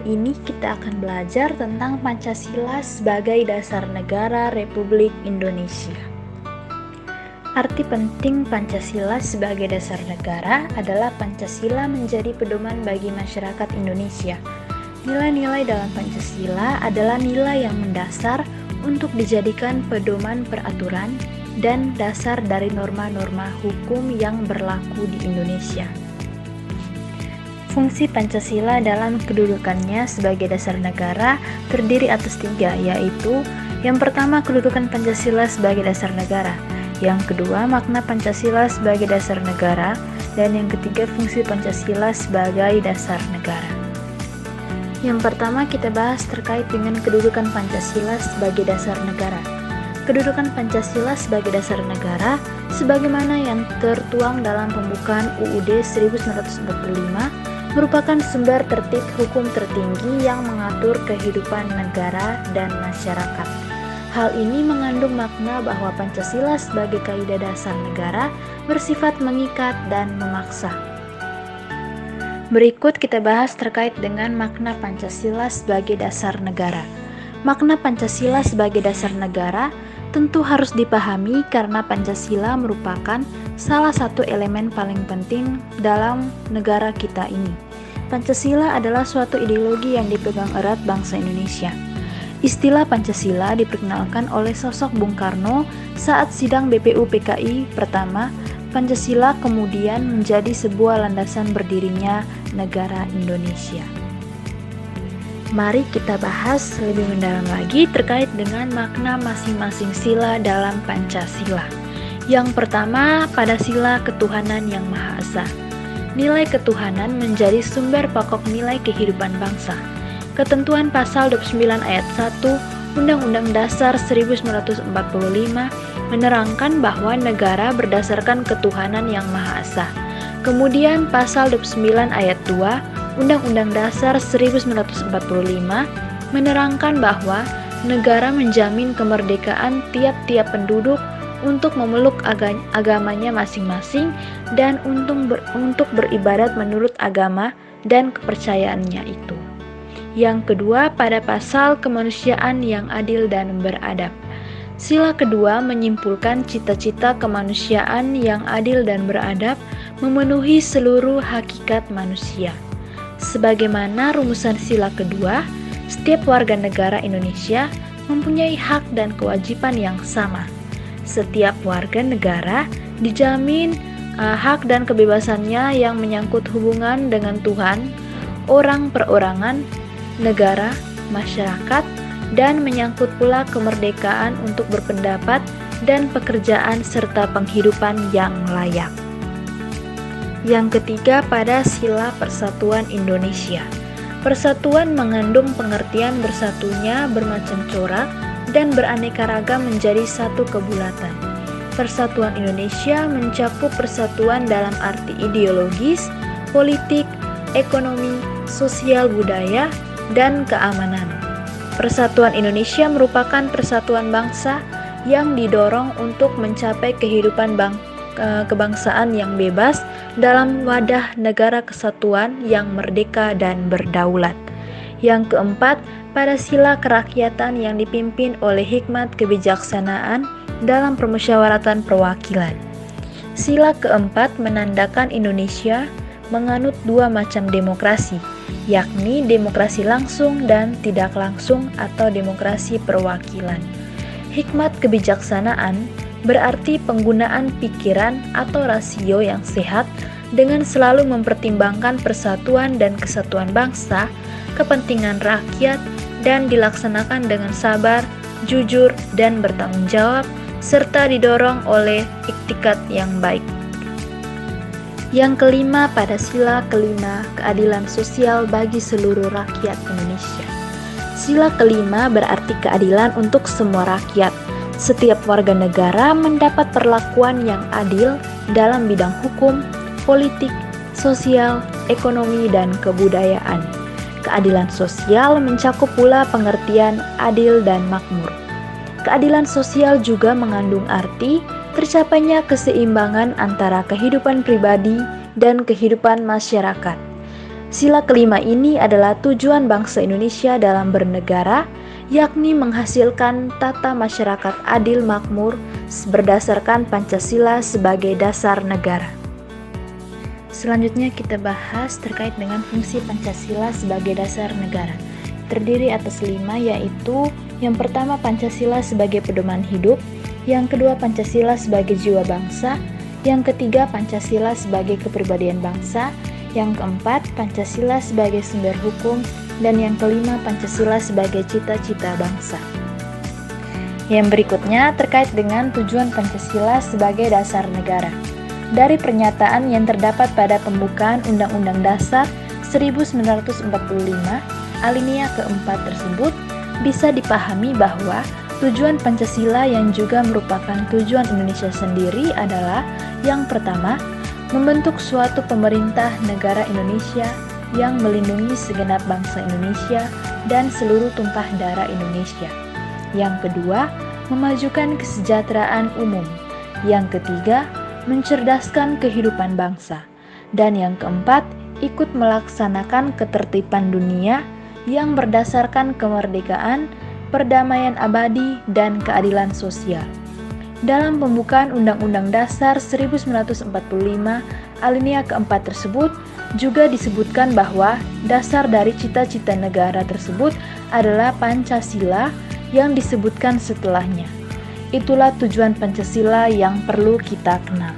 ini kita akan belajar tentang Pancasila sebagai dasar negara Republik Indonesia. Arti penting Pancasila sebagai dasar negara adalah Pancasila menjadi pedoman bagi masyarakat Indonesia. Nilai-nilai dalam Pancasila adalah nilai yang mendasar untuk dijadikan pedoman peraturan dan dasar dari norma-norma hukum yang berlaku di Indonesia. Fungsi Pancasila dalam kedudukannya sebagai dasar negara terdiri atas 3, yaitu yang pertama, kedudukan Pancasila sebagai dasar negara, yang kedua, makna Pancasila sebagai dasar negara, dan yang ketiga, fungsi Pancasila sebagai dasar negara. Yang pertama kita bahas terkait dengan kedudukan Pancasila sebagai dasar negara. Kedudukan Pancasila sebagai dasar negara sebagaimana yang tertuang dalam pembukaan UUD 1945 merupakan sumber tertib hukum tertinggi yang mengatur kehidupan negara dan masyarakat. Hal ini mengandung makna bahwa Pancasila sebagai kaidah dasar negara bersifat mengikat dan memaksa. Berikut kita bahas terkait dengan makna Pancasila sebagai dasar negara. Makna Pancasila sebagai dasar negara tentu harus dipahami karena Pancasila merupakan salah satu elemen paling penting dalam negara kita ini. Pancasila adalah suatu ideologi yang dipegang erat bangsa Indonesia. Istilah Pancasila diperkenalkan oleh sosok Bung Karno saat sidang BPUPKI pertama. Pancasila kemudian menjadi sebuah landasan berdirinya negara Indonesia. Mari kita bahas lebih mendalam lagi terkait dengan makna masing-masing sila dalam Pancasila. Yang pertama, pada sila ketuhanan yang Maha Esa. Nilai ketuhanan menjadi sumber pokok nilai kehidupan bangsa. Ketentuan pasal 29 ayat 1 Undang-Undang Dasar 1945 menerangkan bahwa negara berdasarkan ketuhanan yang Maha Esa. Kemudian pasal 29 ayat 2 Undang-Undang Dasar 1945 menerangkan bahwa negara menjamin kemerdekaan tiap-tiap penduduk untuk memeluk agamanya masing-masing dan untuk beribadat menurut agama dan kepercayaannya itu. Yang kedua, pada pasal kemanusiaan yang adil dan beradab. Sila kedua menyimpulkan cita-cita kemanusiaan yang adil dan beradab memenuhi seluruh hakikat manusia. Sebagaimana rumusan sila kedua, setiap warga negara Indonesia mempunyai hak dan kewajiban yang sama. Setiap warga negara dijamin hak dan kebebasannya yang menyangkut hubungan dengan Tuhan, orang perorangan, negara, masyarakat, dan menyangkut pula kemerdekaan untuk berpendapat dan pekerjaan serta penghidupan yang layak. Yang ketiga, pada sila Persatuan Indonesia. Persatuan mengandung pengertian bersatunya bermacam corak dan beraneka ragam menjadi satu kebulatan. Persatuan Indonesia mencakup persatuan dalam arti ideologis, politik, ekonomi, sosial budaya, dan keamanan. Persatuan Indonesia merupakan persatuan bangsa yang didorong untuk mencapai kehidupan kebangsaan yang bebas dalam wadah negara kesatuan yang merdeka dan berdaulat. Yang keempat, pada sila kerakyatan yang dipimpin oleh hikmat kebijaksanaan dalam permusyawaratan perwakilan. Sila keempat menandakan Indonesia menganut dua macam demokrasi, yakni demokrasi langsung dan tidak langsung atau demokrasi perwakilan. Hikmat kebijaksanaan berarti penggunaan pikiran atau rasio yang sehat dengan selalu mempertimbangkan persatuan dan kesatuan bangsa, kepentingan rakyat, dan dilaksanakan dengan sabar, jujur, dan bertanggung jawab, serta didorong oleh iktikat yang baik. Yang kelima, pada sila kelima, keadilan sosial bagi seluruh rakyat Indonesia. Sila kelima berarti keadilan untuk semua rakyat. Setiap warga negara mendapat perlakuan yang adil dalam bidang hukum, politik, sosial, ekonomi, dan kebudayaan. Keadilan sosial mencakup pula pengertian adil dan makmur. Keadilan sosial juga mengandung arti tercapainya keseimbangan antara kehidupan pribadi dan kehidupan masyarakat. Sila kelima ini adalah tujuan bangsa Indonesia dalam bernegara, yakni menghasilkan tata masyarakat adil makmur berdasarkan Pancasila sebagai dasar negara. Selanjutnya kita bahas terkait dengan fungsi Pancasila sebagai dasar negara. Terdiri atas 5, yaitu yang pertama Pancasila sebagai pedoman hidup, yang kedua Pancasila sebagai jiwa bangsa, yang ketiga Pancasila sebagai kepribadian bangsa, yang keempat Pancasila sebagai sumber hukum, dan yang kelima Pancasila sebagai cita-cita bangsa. Yang berikutnya terkait dengan tujuan Pancasila sebagai dasar negara. Dari pernyataan yang terdapat pada pembukaan Undang-Undang Dasar 1945, alinea keempat tersebut bisa dipahami bahwa tujuan Pancasila yang juga merupakan tujuan Indonesia sendiri adalah yang pertama, membentuk suatu pemerintah negara Indonesia yang melindungi segenap bangsa Indonesia dan seluruh tumpah darah Indonesia. Yang kedua, memajukan kesejahteraan umum. Yang ketiga, mencerdaskan kehidupan bangsa. Dan yang keempat, ikut melaksanakan ketertiban dunia yang berdasarkan kemerdekaan, perdamaian abadi, dan keadilan sosial. Dalam pembukaan Undang-Undang Dasar 1945, alinea keempat tersebut juga disebutkan bahwa dasar dari cita-cita negara tersebut adalah Pancasila yang disebutkan setelahnya. Itulah tujuan Pancasila yang perlu kita kenal.